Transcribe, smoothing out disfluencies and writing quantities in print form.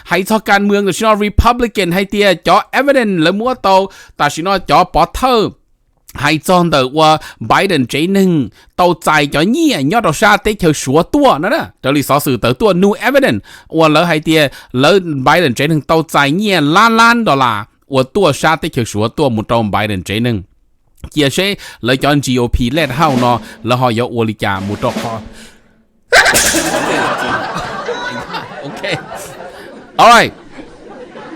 ให้ชอการเมืองแต่ชิโน Republican ให้เตียจอ evidence และมัวโตแต่ชิโนจอ Potter ให้จอนเดว่า Biden เจนึงเตาใจจอเนี่ยยอดชาติเขาชัวตัวนั่นนะเดี๋ยวลีสอสื่อตัว new evidence ว่าแล้วให้เตียแล้ว Biden เจนึงเตาใจเนี่ยล้านดอลลาร์ว่าตัวชาติเขาชัวตัวมุดตรง Biden เจนึงเกี่ยเช่แล้วจอน GOP เล็ดเฮาเนาะแล้วหอยอวลิจามุดตอกโอเค alright